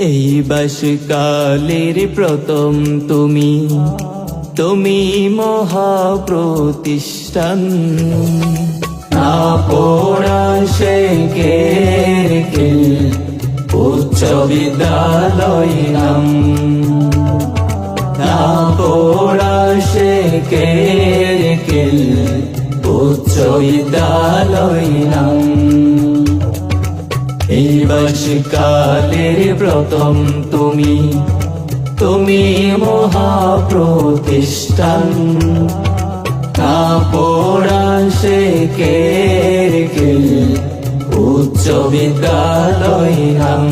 এই বাসকালের প্রথম তুমি, তুমি মহাপ্রতিষ্ঠান। না পড়া শেখের কিল, উচ্চ বিদ্যালয় নাম। না পড়া শেখের কিল, উচ্চ বিদ্যালয় নাম। এই বাসকালের প্রথম তুমি, তুমি মহাপ্রতিষ্ঠান। না পড়া শেখের কিল, উচ্চ বিদ্যালয় নাম।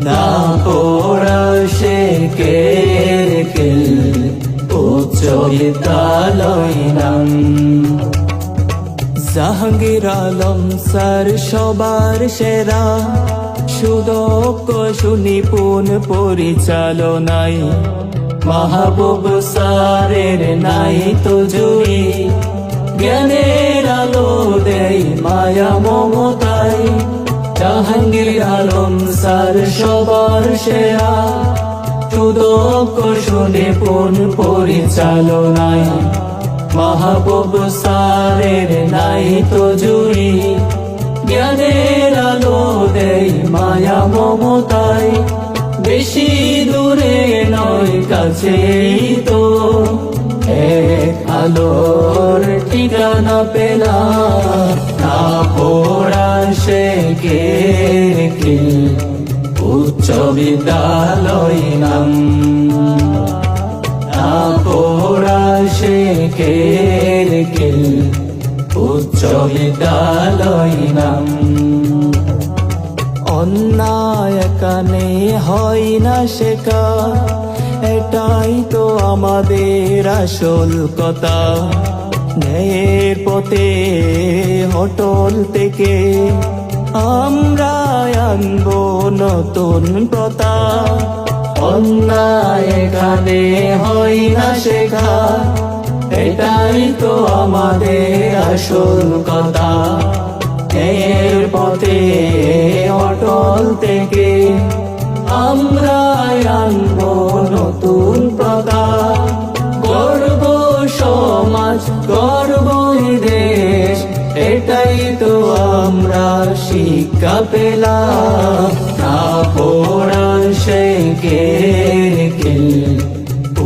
না পড়া শেখের কিল, উচ্চ বিদ্যালয় নাম। জাহাঙ্গীর আলম স্যার সবার সেরা, সুদক্ষ সুনিপুণ পরিচালনায়। মাহবুব স্যারের নাই তো জুড়ি, জ্ঞানের আলো দেয় মায়া মমতায়। জাহাঙ্গীর আলম স্যার সবার সেরা, সুদক্ষ সুনিপুণ পরিচালনায়। মাহবুব স্যারের নাই তো জুড়ি, জ্ঞানের আলো দেয় মায়া মমতায়। বেশি দূরে নয় কাছেই তো, এক আলোর ঠিকানা পেলাম। না পড়া শেখের কিল, উচ্চ বিদ্যালয় নাম। না পড়া শেখের কিল, উচ্চ বিদ্যালয় নাম। অন্যায় কানে হয় না শেখা, এটাই তো আমাদের আসল কথা। ন্যায়ের পথে অটল থেকে আমরা আনবো নতুন প্রথা। অন্যায় কানে হয় না শেখা, এটাই তো আমাদের আসল কথা। এর পথে অটল থেকে আমরা আনবো নতুন প্রথা। গর্ব সমাজ, গর্ব দেশ, এটাই তো আমরা শিক্ষা পেলাম। না পড়া শেখের কিল,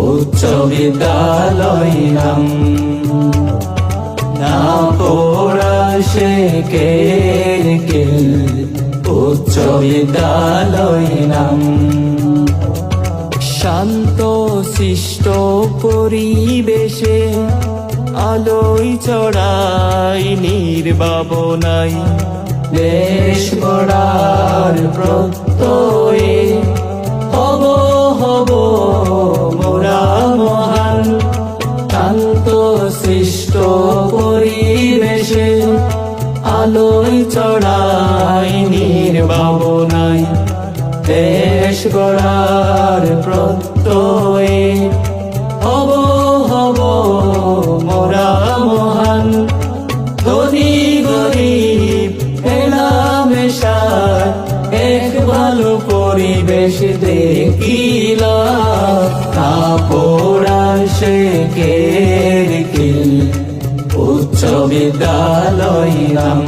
উচ্চ বিদ্যালয় নাম। না পড়া শেখের কিল, উচ্চ বিদ্যালয় নাম। শান্ত শিষ্ট পরিবেশে আলোয় চড়াই নির্ভাবনায়। দেশ গড়ার প্রত্যয়ে হব হব মোরা মহান। শান্ত শিষ্ট পরিবেশে আলোয় চড়াই নির্ভাবনায়। দেশ গড়ার প্রত্যয়ে হব হব মোরা মহান। ধনী গরিব মেলামেশায় এক ভালো পরিবেশ দেখিলাম। না পড়া শেখের কিল, উচ্চ বিদ্যালয় নাম।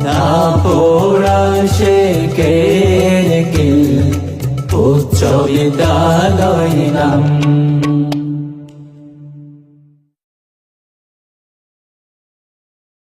না পড়া শেখের কিল, উচ্চ বিদ্যালয় নাম।